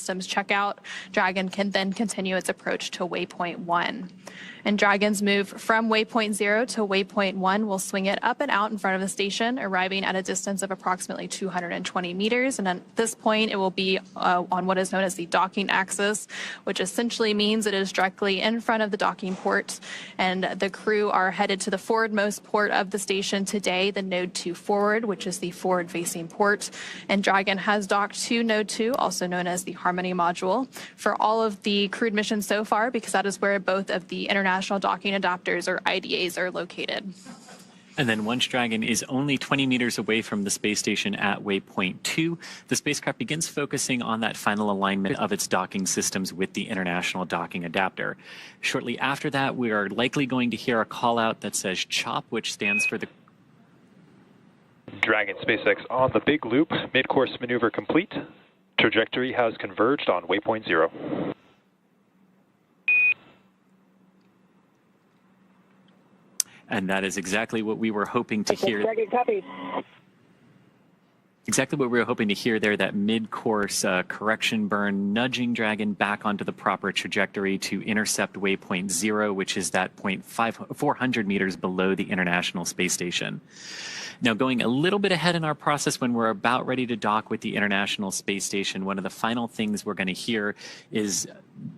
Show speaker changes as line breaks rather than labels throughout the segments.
systems check out, Dragon can then continue its approach to Waypoint 1. And Dragon's move from Waypoint 0 to Waypoint 1 will swing it up and out in front of the station, arriving at a distance of approximately 220 meters. And at this point, it will be on what is known as the docking axis, which essentially means it is directly in front of the docking port. And the crew are headed to the forwardmost port of the station today, the Node 2 forward, which is the forward-facing port. And Dragon has docked to Node 2, also known as the Harmony module, for all of the crewed missions so far, because that is where both of the international docking adapters, or IDAs, are located.
And then once Dragon is only 20 meters away from the space station at Waypoint 2, the spacecraft begins focusing on that final alignment of its docking systems with the International Docking Adapter. Shortly after that, we are likely going to hear a call out that says CHOP, which stands for the
Dragon SpaceX on the big loop, mid-course maneuver complete. Trajectory has converged on Waypoint 0.
And that is exactly what we were hoping to hear.
Dragon, copy.
Exactly what we were hoping to hear there, that mid-course correction burn, nudging Dragon back onto the proper trajectory to intercept Waypoint 0, which is that 400 meters below the International Space Station. Now, going a little bit ahead in our process, when we're about ready to dock with the International Space Station, one of the final things we're going to hear is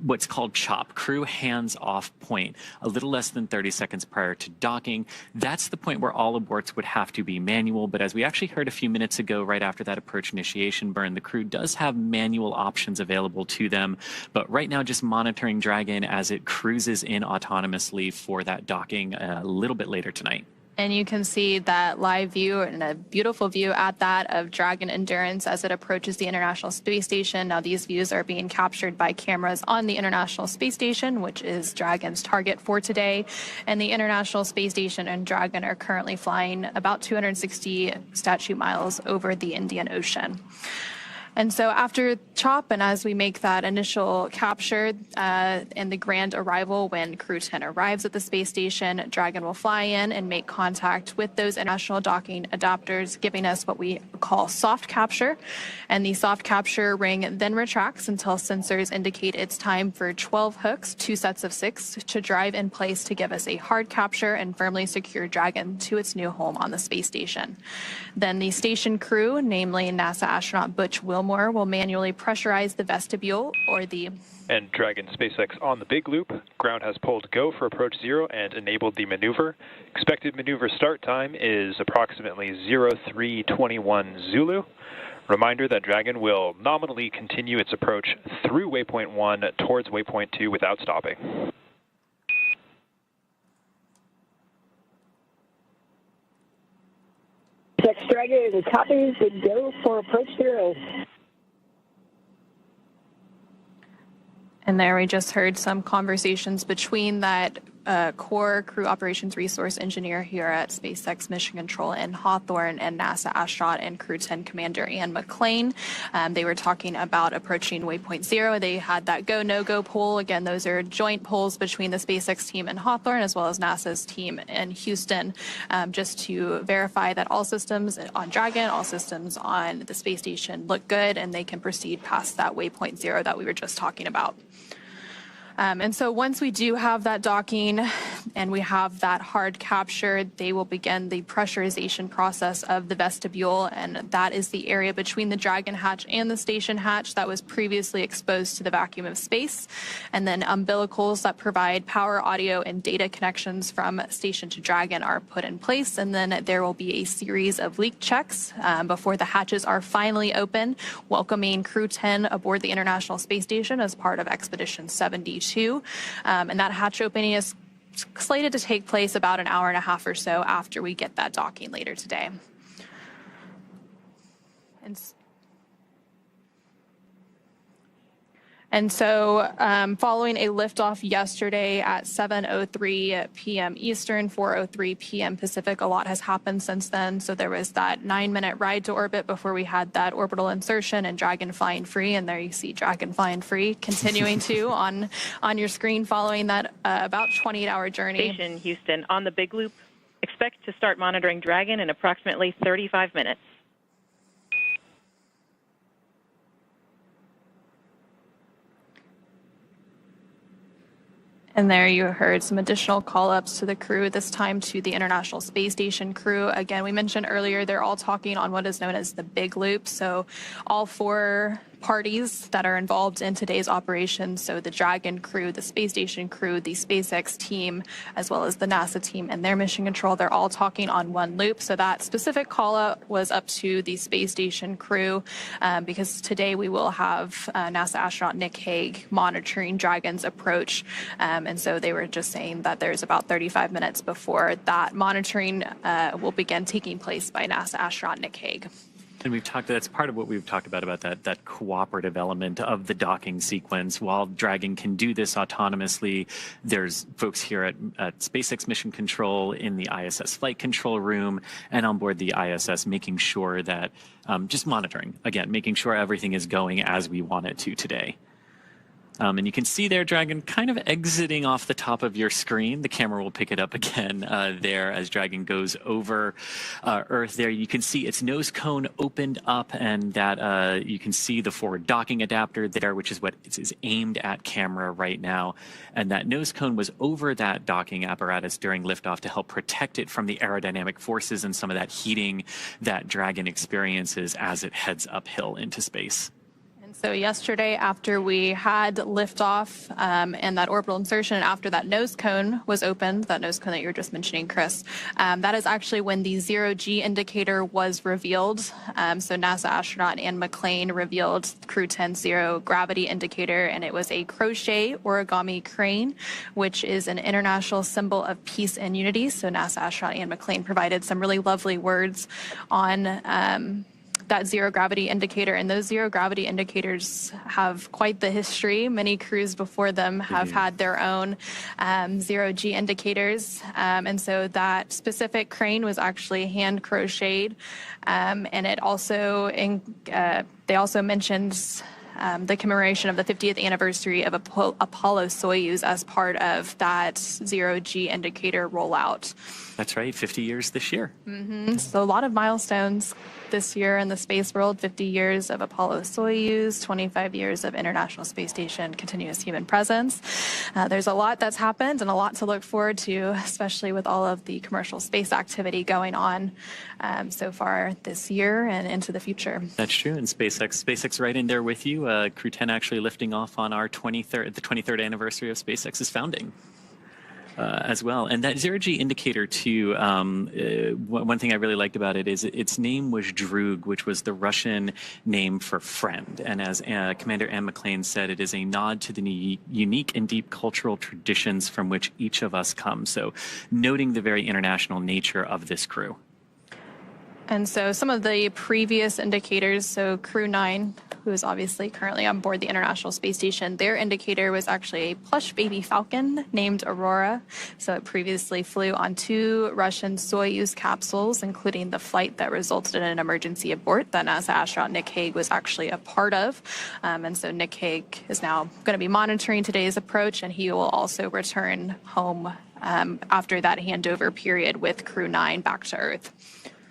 what's called CHOP, crew hands-off point, a little less than 30 seconds prior to docking. That's the point where all aborts would have to be manual, but as we actually heard a few minutes ago, right after that approach initiation burn, the crew does have manual options available to them, but right now just monitoring Dragon as it cruises in autonomously for that docking a little bit later tonight.
And you can see that live view and a beautiful view at that of Dragon Endurance as it approaches the International Space Station. Now, these views are being captured by cameras on the International Space Station, which is Dragon's target for today. And the International Space Station and Dragon are currently flying about 260 statute miles over the Indian Ocean. And so after CHOP, and as we make that initial capture and the grand arrival when Crew-10 arrives at the space station, Dragon will fly in and make contact with those international docking adapters, giving us what we call soft capture. And the soft capture ring then retracts until sensors indicate it's time for 12 hooks, 2 sets of 6, to drive in place to give us a hard capture and firmly secure Dragon to its new home on the space station. Then the station crew, namely NASA astronaut Butch Wilmore, will manually pressurize the vestibule or the...
And Dragon SpaceX on the big loop. Ground has pulled go for approach 0 and enabled the maneuver. Expected maneuver start time is approximately 0321 Zulu. Reminder that Dragon will nominally continue its approach through Waypoint 1 towards Waypoint 2 without stopping.
Dragon copies and go for approach 0.
And there we just heard some conversations between that core crew operations resource engineer here at SpaceX Mission Control in Hawthorne and NASA astronaut and Crew-10 commander Ann McClain. They were talking about approaching Waypoint 0. They had that go, no-go poll. Again, those are joint polls between the SpaceX team in Hawthorne as well as NASA's team in Houston, just to verify that all systems on Dragon, all systems on the space station look good and they can proceed past that Waypoint 0 that we were just talking about. And so once we do have that docking and we have that hard capture, they will begin the pressurization process of the vestibule, and that is the area between the Dragon hatch and the station hatch that was previously exposed to the vacuum of space. And then umbilicals that provide power, audio, and data connections from station to Dragon are put in place, and then there will be a series of leak checks before the hatches are finally open, welcoming Crew-10 aboard the International Space Station as part of Expedition 72. And that hatch opening is slated to take place about an hour and a half or so after we get that docking later today. And so following a liftoff yesterday at 7:03 p.m. Eastern, 4:03 p.m. Pacific, a lot has happened since then. So there was that 9-minute ride to orbit before we had that orbital insertion and Dragon flying free. And there you see Dragon flying free continuing to on your screen following that about 28-hour journey.
Station Houston on the big loop. Expect to start monitoring Dragon in approximately 35 minutes.
And there you heard some additional call-ups to the crew, this time to the International Space Station crew. Again, we mentioned earlier, they're all talking on what is known as the big loop. So all four parties that are involved in today's operation, so the Dragon crew, the space station crew, the SpaceX team, as well as the NASA team and their mission control, they're all talking on one loop. So that specific call out was up to the space station crew, because today we will have NASA astronaut Nick Hague monitoring Dragon's approach. And so they were just saying that there's about 35 minutes before that monitoring will begin taking place by NASA astronaut Nick Hague.
And that's part of what we've talked about that cooperative element of the docking sequence. While Dragon can do this autonomously, there's folks here at SpaceX Mission Control in the ISS flight control room and on board the ISS, making sure that, just monitoring, again, making sure everything is going as we want it to today. And you can see there, Dragon kind of exiting off the top of your screen. The camera will pick it up again there as Dragon goes over Earth there. You can see its nose cone opened up, and that you can see the forward docking adapter there, which is what is aimed at camera right now. And that nose cone was over that docking apparatus during liftoff to help protect it from the aerodynamic forces and some of that heating that Dragon experiences as it heads uphill into space.
So yesterday, after we had liftoff and that orbital insertion, and after that nose cone was opened, that nose cone that you were just mentioning, Chris, that is actually when the 0G indicator was revealed. So NASA astronaut Anne McClain revealed Crew-10 zero gravity indicator, and it was a crochet origami crane, which is an international symbol of peace and unity. So NASA astronaut Anne McClain provided some really lovely words on that zero gravity indicator, and those zero gravity indicators have quite the history. Many crews before them have had their own zero G indicators, and so that specific crane was actually hand crocheted, and it also they also mentioned the commemoration of the 50th anniversary of Apollo-Soyuz as part of that zero G indicator rollout.
That's right, 50 years this year.
So a lot of milestones this year in the space world: 50 years of Apollo-Soyuz, 25 years of International Space Station continuous human presence. There's a lot that's happened and a lot to look forward to, especially with all of the commercial space activity going on so far this year and into the future.
That's true, and SpaceX right in there with you. Crew-10 actually lifting off on the 23rd anniversary of SpaceX's founding. As well. And that zero-G indicator, too, one thing I really liked about it is its name was Drug, which was the Russian name for friend. And as Commander Anne McClain said, it is a nod to the unique and deep cultural traditions from which each of us come. So noting the very international nature of this crew.
And so some of the previous indicators, so Crew-9, who is obviously currently on board the International Space Station, their indicator was actually a plush baby falcon named Aurora. So it previously flew on 2 Russian Soyuz capsules, including the flight that resulted in an emergency abort that NASA astronaut Nick Hague was actually a part of. And so Nick Hague is now going to be monitoring today's approach, and he will also return home after that handover period with Crew-9 back to Earth.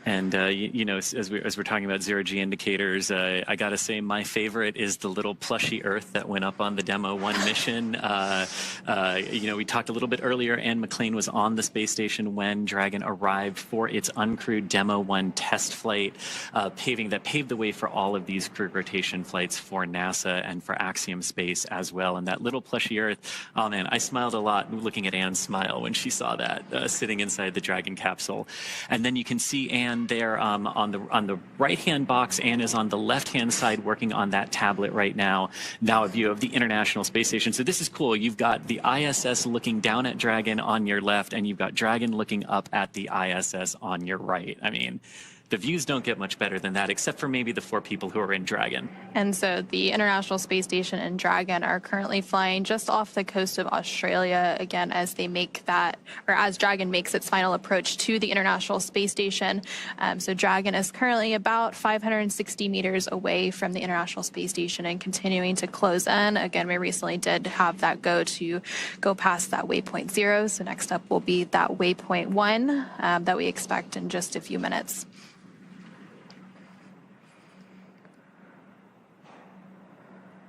And, you know, as we're talking about zero-G indicators, I got to say my favorite is the little plushy Earth that went up on the Demo 1 mission. You know, we talked a little bit earlier, Anne McClain was on the space station when Dragon arrived for its uncrewed Demo 1 test flight, paved the way for all of these crew rotation flights for NASA and for Axiom Space as well. And that little plushy Earth, oh man, I smiled a lot looking at Anne's smile when she saw that sitting inside the Dragon capsule. And then you can see Anne there on the right-hand box. Anne is on the left-hand side working on that tablet right now. Now a view of the International Space Station. So this is cool. You've got the ISS looking down at Dragon on your left, and you've got Dragon looking up at the ISS on your right. I mean, the views don't get much better than that, except for maybe the 4 people who are in Dragon.
And so the International Space Station and Dragon are currently flying just off the coast of Australia, again, as they make that, or as Dragon makes its final approach to the International Space Station. So Dragon is currently about 560 meters away from the International Space Station and continuing to close in. Again, we recently did have that go past that Waypoint 0. So next up will be that Waypoint 1 that we expect in just a few minutes.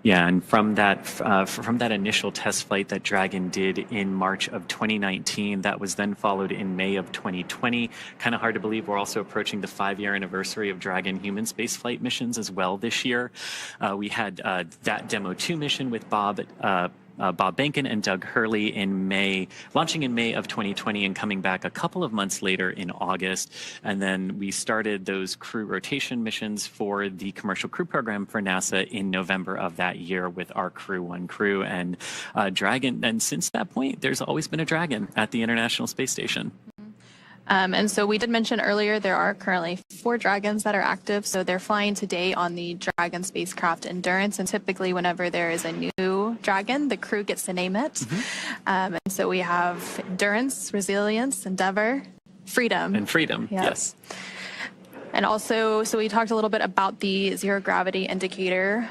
Yeah, and from that initial test flight that Dragon did in March of 2019, that was then followed in May of 2020. Kind of hard to believe we're also approaching the 5-year anniversary of Dragon human spaceflight missions as well this year. We had that Demo 2 mission with Bob Behnken and Doug Hurley launching in May of 2020 and coming back a couple of months later in August. And then we started those crew rotation missions for the commercial crew program for NASA in November of that year with our Crew-1 crew and Dragon. And since that point, there's always been a Dragon at the International Space Station.
And so we did mention earlier there are currently 4 Dragons that are active. So they're flying today on the Dragon spacecraft Endurance. And typically whenever there is a new Dragon, the crew gets to name it. And so we have Endurance, Resilience, Endeavor, Freedom.
And Freedom, yes.
And also, so we talked a little bit about the zero gravity indicator.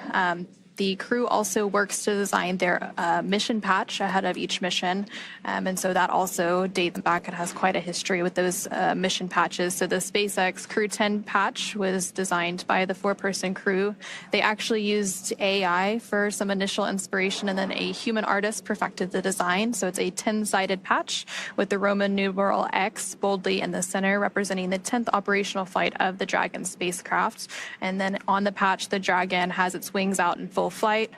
The crew also works to design their mission patch ahead of each mission. And so that also dates back. It has quite a history with those mission patches. So the SpaceX Crew-10 patch was designed by the 4-person crew. They actually used AI for some initial inspiration, and then a human artist perfected the design. So it's a 10-sided patch with the Roman numeral X boldly in the center, representing the 10th operational flight of the Dragon spacecraft. And then on the patch, the Dragon has its wings out in full flight.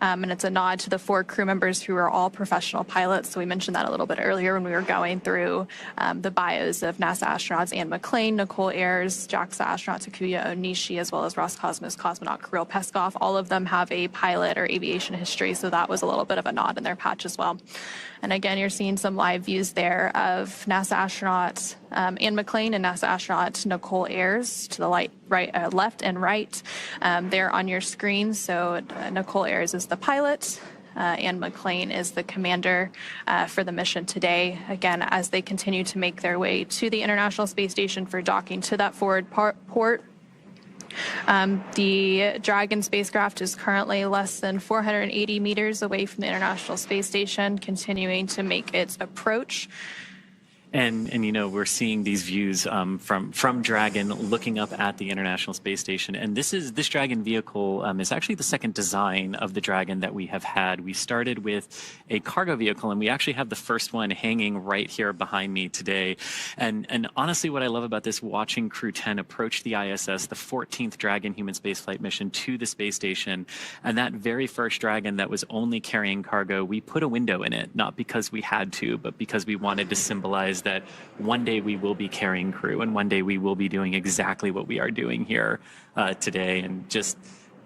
And it's a nod to the 4 crew members who are all professional pilots. So we mentioned that a little bit earlier when we were going through the bios of NASA astronauts Anne McClain, Nicole Ayers, JAXA astronaut Takuya Onishi, as well as Roscosmos cosmonaut Kirill Peskov. All of them have a pilot or aviation history, so that was a little bit of a nod in their patch as well. And again, you're seeing some live views there of NASA astronaut Anne McClain and NASA astronaut Nicole Ayers to the left and right there on your screen. So Nicole Ayers is the pilot. Anne McClain is the commander for the mission today. Again, as they continue to make their way to the International Space Station for docking to that forward port. The Dragon spacecraft is currently less than 480 meters away from the International Space Station, continuing to make its approach.
And you know, we're seeing these views from Dragon looking up at the International Space Station. And this Dragon vehicle is actually the second design of the Dragon that we have had. We started with a cargo vehicle, and we actually have the first one hanging right here behind me today. And honestly, what I love about this, watching Crew-10 approach the ISS, the 14th Dragon human spaceflight mission to the space station, and that very first Dragon that was only carrying cargo, we put a window in it, not because we had to, but because we wanted to symbolize that one day we will be carrying crew, and one day we will be doing exactly what we are doing here today. And just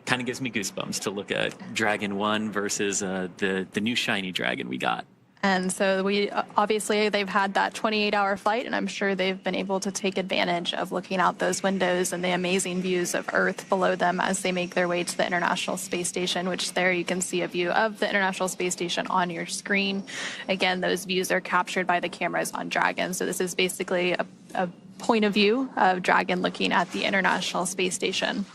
kind of gives me goosebumps to look at Dragon 1 versus the new shiny Dragon we got.
And so obviously they've had that 28-hour flight, and I'm sure they've been able to take advantage of looking out those windows and the amazing views of Earth below them as they make their way to the International Space Station, which there you can see a view of the International Space Station on your screen. Again, those views are captured by the cameras on Dragon. So this is basically a point of view of Dragon looking at the International Space Station.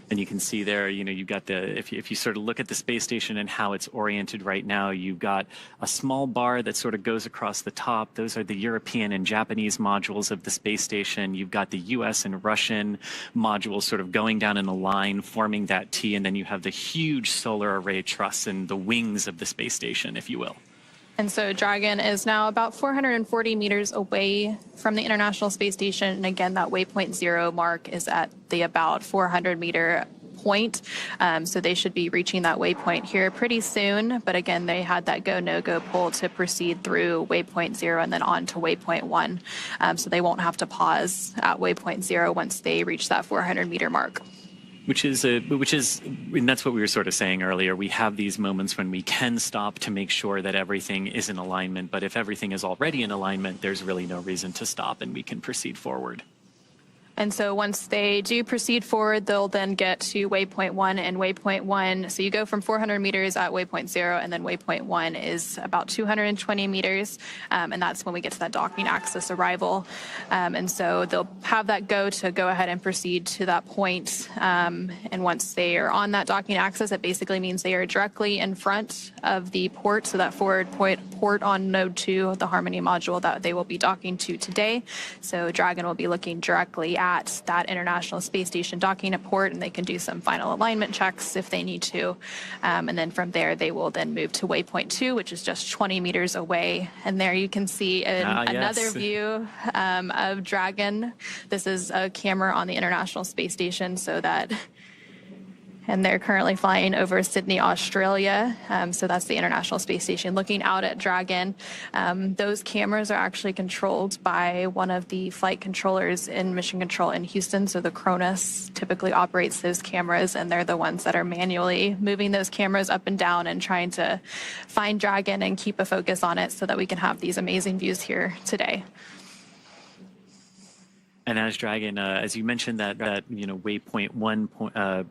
And you can see there, you know, you've got if you sort of look at the space station and how it's oriented right now, you've got a small bar that sort of goes across the top. Those are the European and Japanese modules of the space station. You've got the US and Russian modules sort of going down in a line, forming that T. And then you have the huge solar array truss and the wings of the space station, if you will.
And so Dragon is now about 440 meters away from the International Space Station. And again, that waypoint 0 mark is at the about 400-meter point. So they should be reaching that waypoint here pretty soon. But again, they had that go, no-go pull to proceed through waypoint 0 and then on to waypoint 1. So they won't have to pause at waypoint 0 once they reach that 400-meter mark.
Which is, and that's what we were sort of saying earlier. We have these moments when we can stop to make sure that everything is in alignment. But if everything is already in alignment, there's really no reason to stop, and we can proceed forward.
And so once they do proceed forward, they'll then get to waypoint 1 and waypoint 1. So you go from 400 meters at waypoint 0, and then waypoint 1 is about 220 meters. And that's when we get to that docking axis arrival. And so they'll have that go ahead and proceed to that point. And once they are on that docking axis, it basically means they are directly in front of the port. So that forward port on node 2, the Harmony module that they will be docking to today. So Dragon will be looking directly at at that International Space Station docking port, and they can do some final alignment checks if they need to. And then from there, they will then move to Waypoint 2, which is just 20 meters away. And there you can see another view of Dragon. This is a camera on the International Space Station, and they're currently flying over Sydney, Australia. So that's the International Space Station looking out at Dragon. Those cameras are actually controlled by one of the flight controllers in Mission Control in Houston. So the Cronus typically operates those cameras, and they're the ones that are manually moving those cameras up and down and trying to find Dragon and keep a focus on it so that we can have these amazing views here today.
And as Dragon, as you mentioned, that Waypoint 1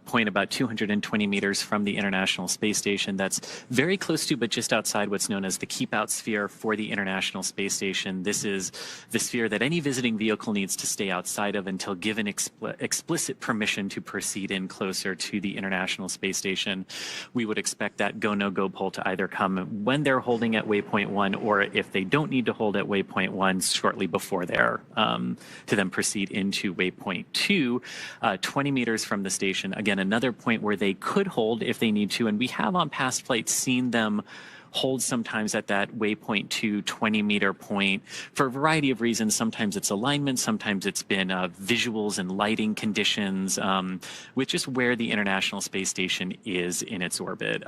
point about 220 meters from the International Space Station, that's very close to, but just outside what's known as the keep-out sphere for the International Space Station. This is the sphere that any visiting vehicle needs to stay outside of until given explicit permission to proceed in closer to the International Space Station. We would expect that go, no-go poll to either come when they're holding at Waypoint 1, or if they don't need to hold at Waypoint 1, shortly before they're to then proceed into Waypoint 2, 20 meters from the station. Again, another point where they could hold if they need to, and we have on past flights seen them hold sometimes at that Waypoint 2 20-meter point for a variety of reasons. Sometimes it's alignment, sometimes it's been visuals and lighting conditions, which is where the International Space Station is in its orbit.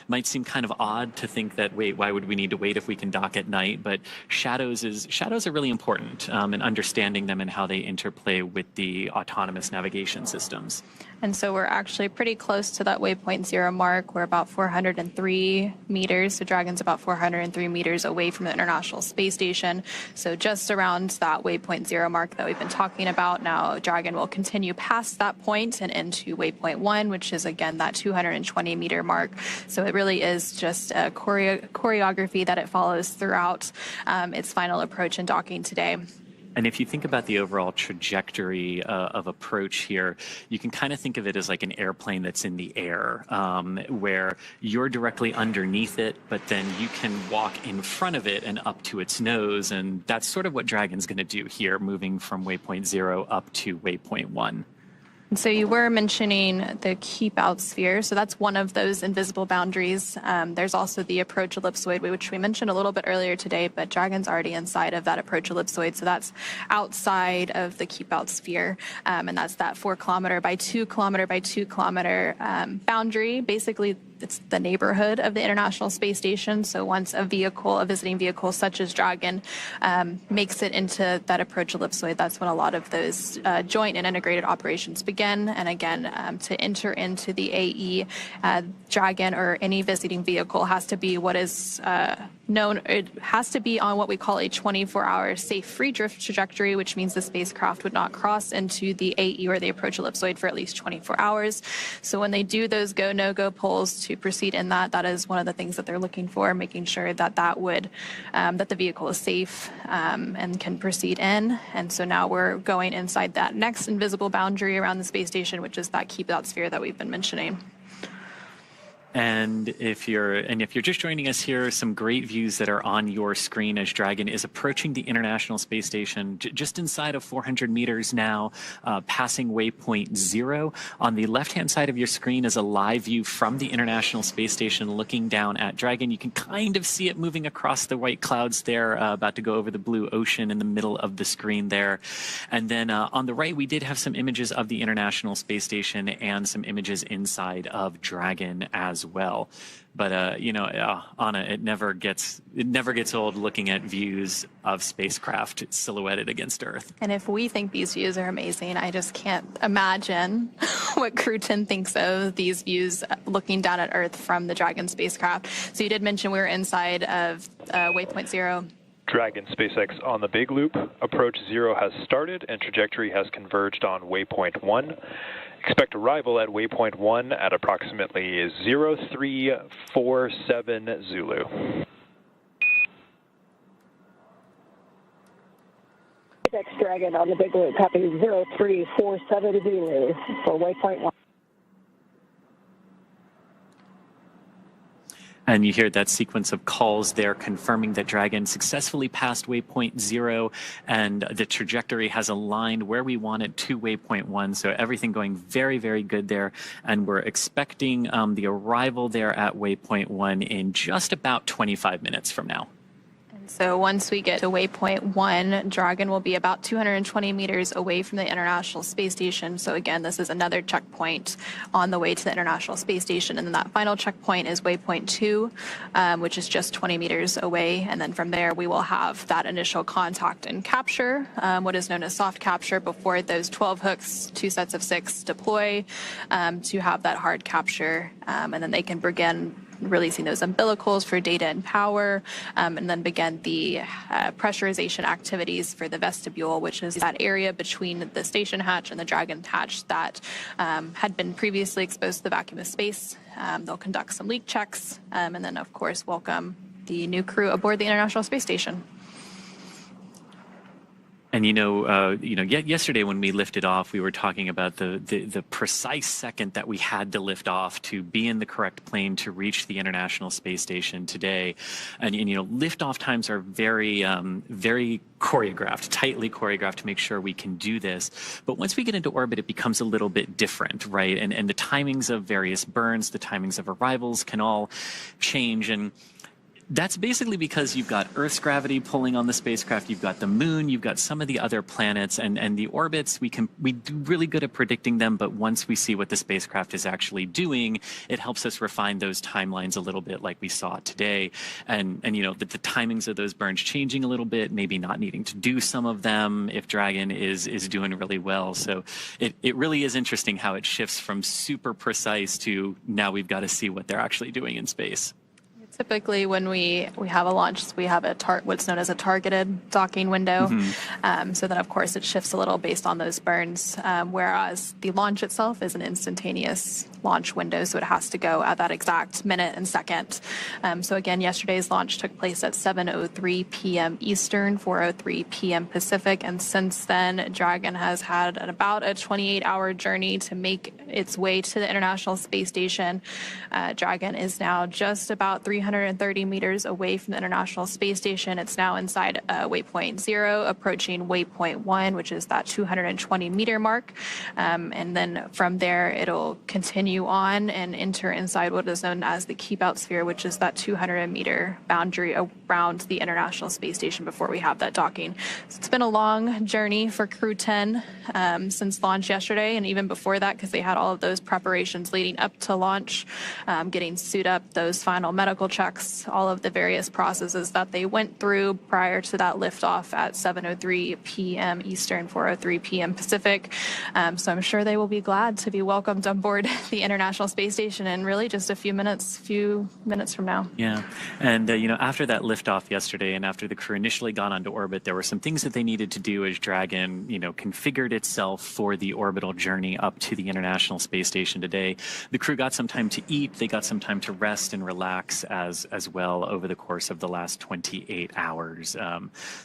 Might seem kind of odd to think that, wait, why would we need to wait if we can dock at night? But shadows are really important in understanding them and how they interplay with the autonomous navigation systems.
And so we're actually pretty close to that Waypoint 0 mark. We're about 403 meters. So Dragon's about 403 meters away from the International Space Station. So just around that Waypoint 0 mark that we've been talking about. Now Dragon will continue past that point and into Waypoint 1, which is again that 220 meter mark. So it really is just a choreography that it follows throughout its final approach and docking today.
And if you think about the overall trajectory of approach here, you can kind of think of it as like an airplane that's in the air, where you're directly underneath it, but then you can walk in front of it and up to its nose. And that's sort of what Dragon's going to do here, moving from Waypoint 0 up to Waypoint 1.
So you were mentioning the keep-out sphere. So that's one of those invisible boundaries. There's also the approach ellipsoid, which we mentioned a little bit earlier today, but Dragon's already inside of that approach ellipsoid. So that's outside of the keep-out sphere. And that's that 4 kilometer by 2 kilometer by 2 kilometer boundary. Basically, it's the neighborhood of the International Space Station. So once a visiting vehicle such as Dragon, makes it into that approach ellipsoid, that's when a lot of those joint and integrated operations begin. And again, to enter into the AE, Dragon or any visiting vehicle has to be what is known, it has to be on what we call a 24-hour safe free drift trajectory, which means the spacecraft would not cross into the AE or the approach ellipsoid for at least 24 hours. So when they do those go, no-go polls to proceed in that is one of the things that they're looking for, making sure that that the vehicle is safe and can proceed in. And so now we're going inside that next invisible boundary around the space station, which is that keep-out sphere that we've been mentioning.
And if you're just joining us here, some great views that are on your screen as Dragon is approaching the International Space Station, just inside of 400 meters now, passing Waypoint 0. On the left-hand side of your screen is a live view from the International Space Station looking down at Dragon. You can kind of see it moving across the white clouds there, about to go over the blue ocean in the middle of the screen there. And then on the right, we did have some images of the International Space Station and some images inside of Dragon as well. But Anna, it never gets old looking at views of spacecraft silhouetted against Earth.
And if we think these views are amazing, I just can't imagine what Crew-10 thinks of these views looking down at Earth from the Dragon spacecraft. So you did mention we were inside of Waypoint 0.
Dragon SpaceX on the big loop. Approach 0 has started and trajectory has converged on Waypoint 1. Expect arrival at Waypoint 1 at approximately 0347 Zulu.
SpaceX Dragon on the big loop, copy 0347 Zulu for Waypoint 1.
And you hear that sequence of calls there confirming that Dragon successfully passed waypoint 0 and the trajectory has aligned where we want it to waypoint 1. So everything going very, very good there. And we're expecting the arrival there at waypoint 1 in just about 25 minutes from now.
So once we get to waypoint 1, Dragon will be about 220 meters away from the International Space Station. So again, this is another checkpoint on the way to the International Space Station. And then that final checkpoint is waypoint 2, which is just 20 meters away. And then from there, we will have that initial contact and capture, what is known as soft capture, before those 12 hooks, 2 sets of 6 deploy to have that hard capture. And then they can begin releasing those umbilicals for data and power, and then begin the pressurization activities for the vestibule, which is that area between the station hatch and the Dragon hatch that had been previously exposed to the vacuum of space. They'll conduct some leak checks, and then, of course, welcome the new crew aboard the International Space Station.
And yesterday when we lifted off, we were talking about the precise second that we had to lift off to be in the correct plane to reach the International Space Station today. And liftoff times are very, very choreographed, tightly choreographed to make sure we can do this. But once we get into orbit, it becomes a little bit different, right? And the timings of various burns, the timings of arrivals can all change. And that's basically because you've got Earth's gravity pulling on the spacecraft, you've got the moon, you've got some of the other planets, and the orbits, we do really good at predicting them, but once we see what the spacecraft is actually doing, it helps us refine those timelines a little bit like we saw today. And the timings of those burns changing a little bit, maybe not needing to do some of them if Dragon is doing really well. So it really is interesting how it shifts from super precise to now we've got to see what they're actually doing in space.
Typically, when we have a launch, we have what's known as a targeted docking window. Mm-hmm. So then, of course, it shifts a little based on those burns, whereas the launch itself is an instantaneous launch window, so it has to go at that exact minute and second. So again, yesterday's launch took place at 7:03 p.m. Eastern, 4:03 p.m. Pacific, and since then, Dragon has had about a 28-hour journey to make its way to the International Space Station. Dragon is now just about 330 meters away from the International Space Station. It's now inside waypoint 0, approaching waypoint 1, which is that 220-meter mark. And then from there, it'll continue on and enter inside what is known as the keep-out sphere, which is that 200-meter boundary around the International Space Station before we have that docking. So it's been a long journey for Crew-10 since launch yesterday, and even before that, because they had all of those preparations leading up to launch, getting suited up, those final medical checks, all of the various processes that they went through prior to that liftoff at 7:03 p.m. Eastern, 4:03 p.m. Pacific. So I'm sure they will be glad to be welcomed on board the International Space Station in really just a few minutes from now.
Yeah, and after that liftoff yesterday, and after the crew initially got onto orbit, there were some things that they needed to do as Dragon, configured itself for the orbital journey up to the International Space Station today. The crew got some time to eat, they got some time to rest and relax as well over the course of the last 28 hours.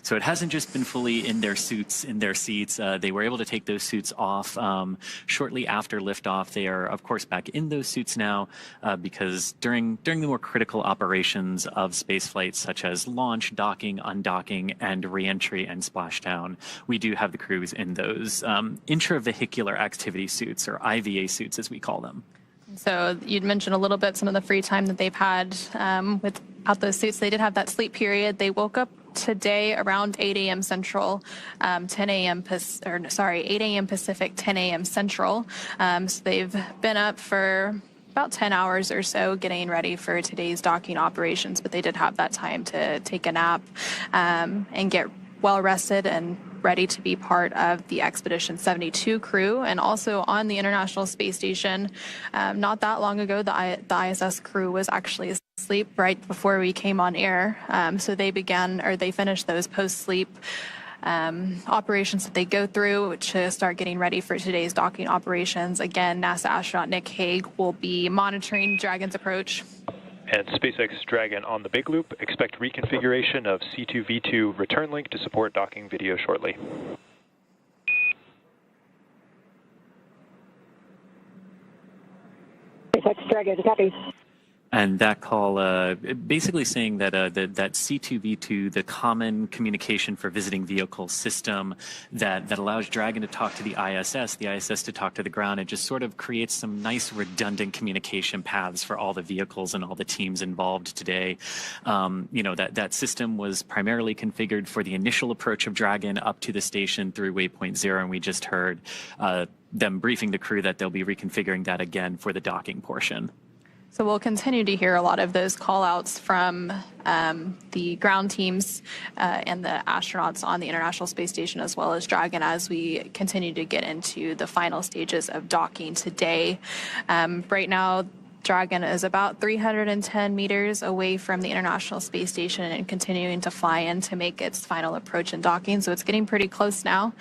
So it hasn't just been fully in their suits, in their seats. They were able to take those suits off shortly after liftoff. They are, of course, back in those suits now because during the more critical operations of spaceflight, such as launch, docking, undocking, and reentry and splashdown, we do have the crews in those intravehicular activity suits, or IVA suits as we call them.
So you'd mentioned a little bit some of the free time that they've had without those suits. They did have that sleep period. They woke up today around 8 a.m. Central, 8 a.m. Pacific, 10 a.m. Central. So they've been up for about 10 hours or so getting ready for today's docking operations, but they did have that time to take a nap and get well rested and ready to be part of the Expedition 72 crew. And also on the International Space Station, not that long ago, the ISS crew was actually asleep right before we came on air. So they finished those post-sleep operations that they go through to start getting ready for today's docking operations. Again, NASA astronaut Nick Hague will be monitoring Dragon's approach.
And SpaceX Dragon on the big loop. Expect reconfiguration of C2V2 return link to support docking video shortly.
SpaceX Dragon, copy.
And that call basically saying that that C2V2, the common communication for visiting vehicle system that allows Dragon to talk to the ISS to talk to the ground, it just sort of creates some nice redundant communication paths for all the vehicles and all the teams involved today. That system was primarily configured for the initial approach of Dragon up to the station through Waypoint 0, and we just heard them briefing the crew that they'll be reconfiguring that again for the docking portion.
So we'll continue to hear a lot of those call-outs from the ground teams and the astronauts on the International Space Station, as well as Dragon, as we continue to get into the final stages of docking today. Right now, Dragon is about 310 meters away from the International Space Station and continuing to fly in to make its final approach and docking. So it's getting pretty close now.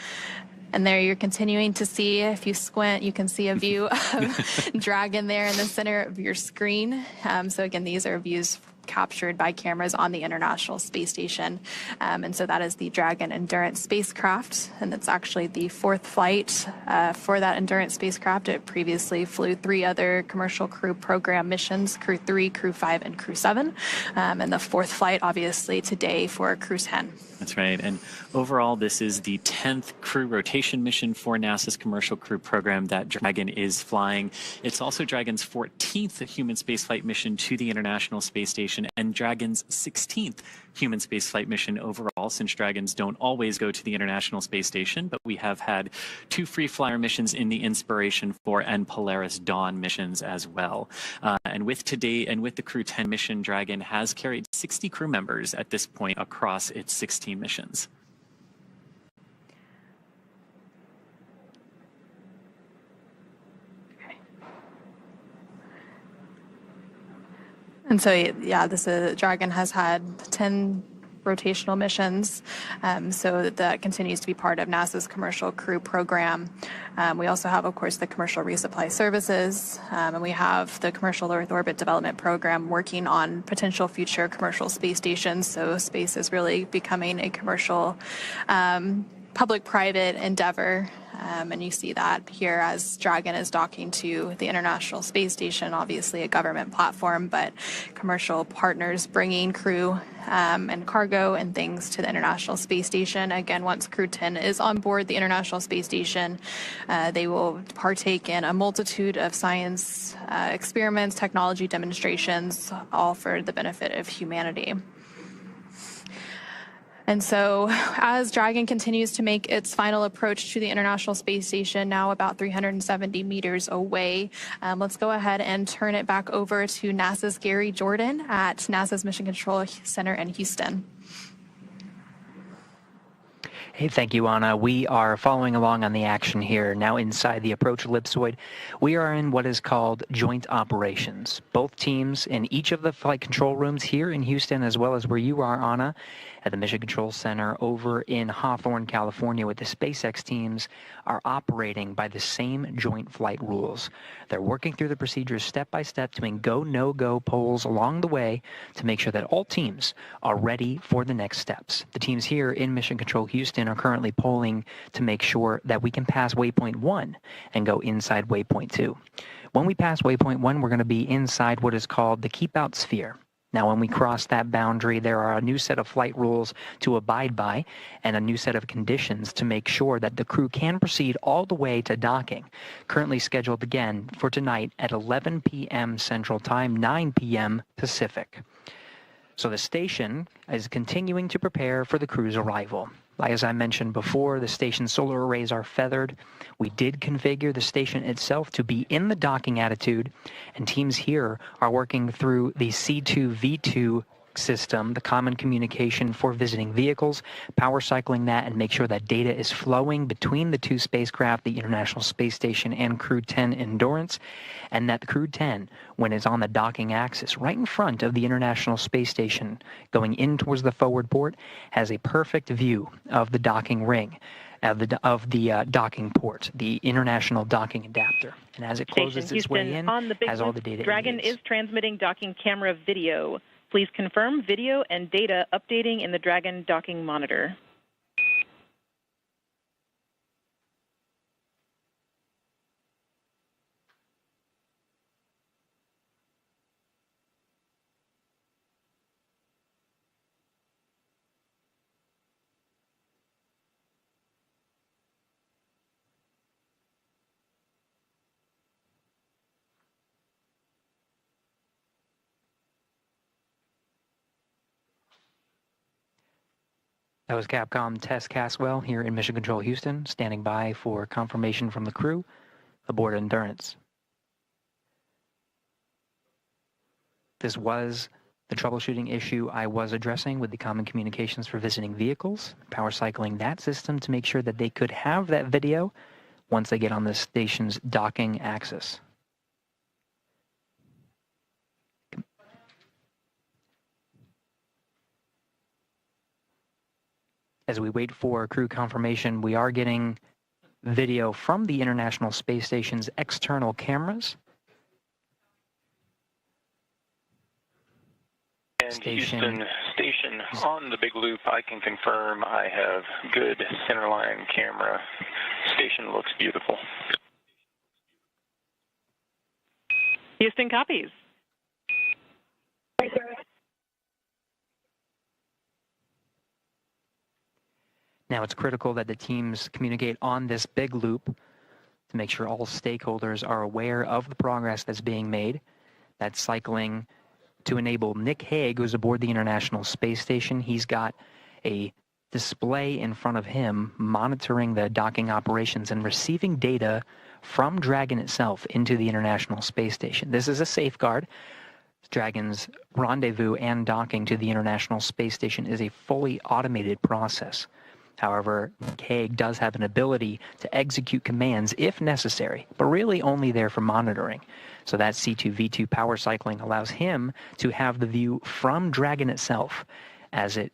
And there you're continuing to see, if you squint, you can see a view of Dragon there in the center of your screen. So again, these are views captured by cameras on the International Space Station. And so that is the Dragon Endurance spacecraft, and it's actually the fourth flight for that Endurance spacecraft. It previously flew 3 other commercial crew program missions, Crew 3, Crew 5, and Crew 7, and the fourth flight, obviously, today for Crew-10.
That's right. And overall, this is the 10th crew rotation mission for NASA's Commercial Crew Program that Dragon is flying. It's also Dragon's 14th human spaceflight mission to the International Space Station and Dragon's 16th human spaceflight mission overall, since Dragons don't always go to the International Space Station, but we have had 2 free flyer missions in the Inspiration 4 and Polaris Dawn missions as well. And with the Crew-10 mission, Dragon has carried 60 crew members at this point across its 16 missions.
And so, yeah, Dragon has had 10 rotational missions, so that continues to be part of NASA's Commercial Crew Program. We also have, of course, the Commercial Resupply Services, and we have the Commercial Earth Orbit Development Program working on potential future commercial space stations. So space is really becoming a commercial public-private endeavor. And you see that here as Dragon is docking to the International Space Station, obviously a government platform, but commercial partners bringing crew and cargo and things to the International Space Station. Again, once Crew-10 is on board the International Space Station, they will partake in a multitude of science experiments, technology demonstrations, all for the benefit of humanity. And so as Dragon continues to make its final approach to the International Space Station, now about 370 meters away, let's go ahead and turn it back over to NASA's Gary Jordan at NASA's Mission Control Center in Houston.
Hey, thank you, Anna. We are following along on the action here. Now inside the approach ellipsoid, we are in what is called joint operations. Both teams in each of the flight control rooms here in Houston, as well as where you are, Anna, at the Mission Control Center over in Hawthorne, California, with the SpaceX teams, are operating by the same joint flight rules. They're working through the procedures step by step, doing go, no-go polls along the way to make sure that all teams are ready for the next steps. The teams here in Mission Control Houston are currently polling to make sure that we can pass Waypoint 1 and go inside Waypoint 2. When we pass Waypoint 1, we're going to be inside what is called the Keep Out Sphere. Now, when we cross that boundary, there are a new set of flight rules to abide by and a new set of conditions to make sure that the crew can proceed all the way to docking, currently scheduled again for tonight at 11 p.m. Central Time, 9 p.m. Pacific. So the station is continuing to prepare for the crew's arrival. As I mentioned before, the station's solar arrays are feathered. We did configure the station itself to be in the docking attitude, and teams here are working through the C2V2 system, the common communication for visiting vehicles, power cycling that and make sure that data is flowing between the two spacecraft, the International Space Station and Crew-10 Endurance, and that Crew-10, when it's on the docking axis right in front of the International Space Station going in towards the forward port, has a perfect view of the docking ring, of the docking port, the International Docking Adapter. And as it closes its way in, has all the data
Dragon is transmitting docking camera video. Please confirm video and data updating in the Dragon docking monitor.
That was Capcom Tess Caswell here in Mission Control Houston, standing by for confirmation from the crew aboard Endurance. This was the troubleshooting issue I was addressing with the common communications for visiting vehicles, power cycling that system to make sure that they could have that video once they get on the station's docking axis. As we wait for crew confirmation, we are getting video from the International Space Station's external cameras.
And Houston Station on the big loop, I can confirm I have good centerline camera. Station looks beautiful.
Houston copies.
Now, it's critical that the teams communicate on this big loop to make sure all stakeholders are aware of the progress that's being made. That's cycling to enable Nick Hague, who's aboard the International Space Station. He's got a display in front of him monitoring the docking operations and receiving data from Dragon itself into the International Space Station. This is a safeguard. Dragon's rendezvous and docking to the International Space Station is a fully automated process. However, Hague does have an ability to execute commands if necessary, but really only there for monitoring. So that C2V2 power cycling allows him to have the view from Dragon itself as it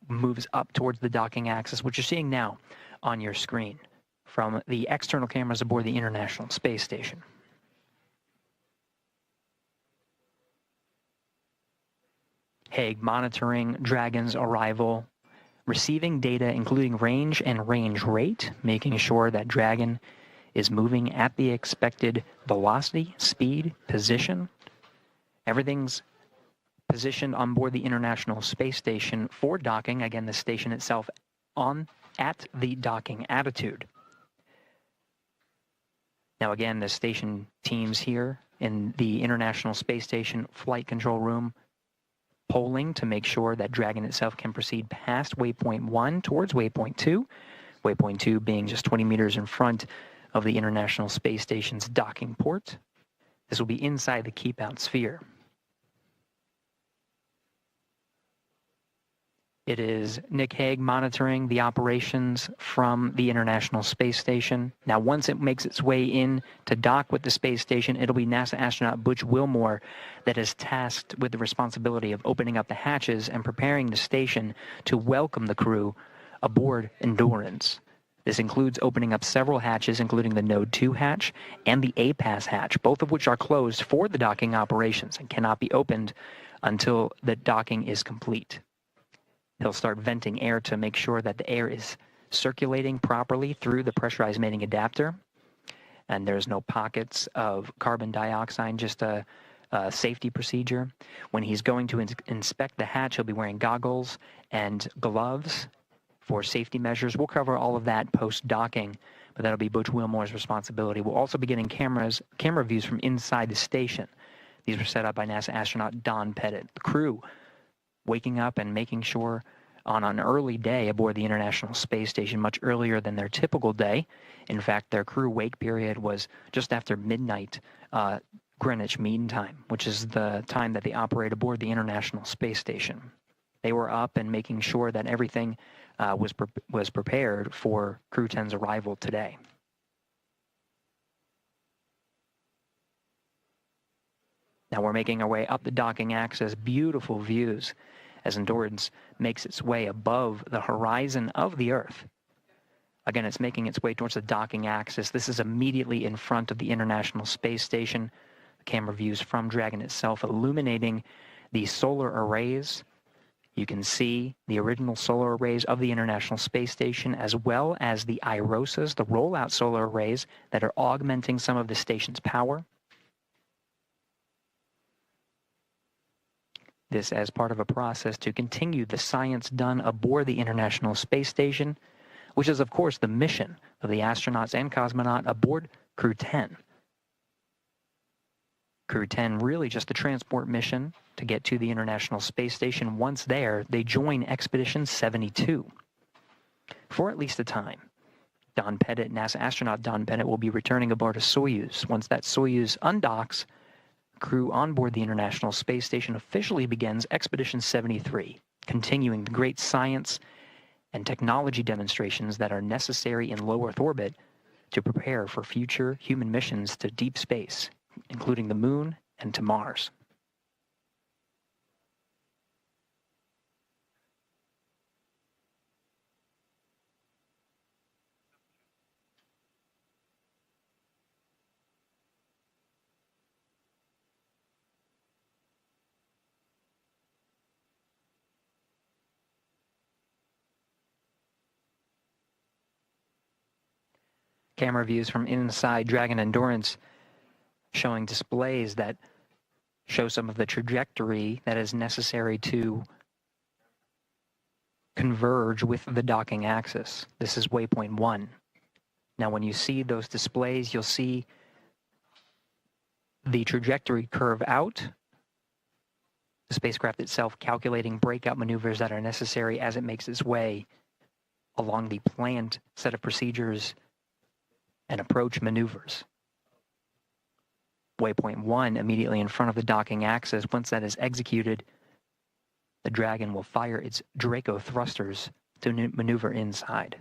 moves up towards the docking axis, which you're seeing now on your screen from the external cameras aboard the International Space Station. Hague monitoring Dragon's arrival, receiving data including range and range rate, making sure that Dragon is moving at the expected velocity, speed, position. Everything's positioned on board the International Space Station for docking. Again, the station itself at the docking attitude. Now again, the station teams here in the International Space Station flight control room polling to make sure that Dragon itself can proceed past Waypoint 1 towards Waypoint 2. Waypoint 2 being just 20 meters in front of the International Space Station's docking port. This will be inside the keep-out sphere. It is Nick Hague monitoring the operations from the International Space Station. Now, once it makes its way in to dock with the space station, it'll be NASA astronaut Butch Wilmore that is tasked with the responsibility of opening up the hatches and preparing the station to welcome the crew aboard Endurance. This includes opening up several hatches, including the Node 2 hatch and the APAS hatch, both of which are closed for the docking operations and cannot be opened until the docking is complete. He'll start venting air to make sure that the air is circulating properly through the pressurized mating adapter. And there's no pockets of carbon dioxide, just a safety procedure. When he's going to inspect the hatch, he'll be wearing goggles and gloves for safety measures. We'll cover all of that post-docking, but that'll be Butch Wilmore's responsibility. We'll also be getting camera views from inside the station. These were set up by NASA astronaut Don Pettit. The crew waking up and making sure on an early day aboard the International Space Station, much earlier than their typical day. In fact, their crew wake period was just after midnight Greenwich Mean Time, which is the time that they operate aboard the International Space Station. They were up and making sure that everything was prepared for Crew-10's arrival today. Now we're making our way up the docking axis, beautiful views as Endurance makes its way above the horizon of the Earth. Again, it's making its way towards the docking axis. This is immediately in front of the International Space Station. Camera views from Dragon itself illuminating the solar arrays. You can see the original solar arrays of the International Space Station, as well as the IROSAs, the rollout solar arrays that are augmenting some of the station's power. This as part of a process to continue the science done aboard the International Space Station, which is, of course, the mission of the astronauts and cosmonaut aboard Crew-10. Crew-10 really just a transport mission to get to the International Space Station. Once there, they join Expedition 72. for at least a time. Don Pettit, NASA astronaut Don Pettit, will be returning aboard a Soyuz. Once that Soyuz undocks, crew on board the International Space Station officially begins Expedition 73, continuing the great science and technology demonstrations that are necessary in low Earth orbit to prepare for future human missions to deep space, including the Moon and to Mars. Camera views from inside Dragon Endurance showing displays that show some of the trajectory that is necessary to converge with the docking axis. This is Waypoint 1. Now, when you see those displays, you'll see the trajectory curve out, the spacecraft itself calculating breakout maneuvers that are necessary as it makes its way along the planned set of procedures and approach maneuvers. Waypoint 1, immediately in front of the docking axis, once that is executed, the Dragon will fire its Draco thrusters to maneuver inside.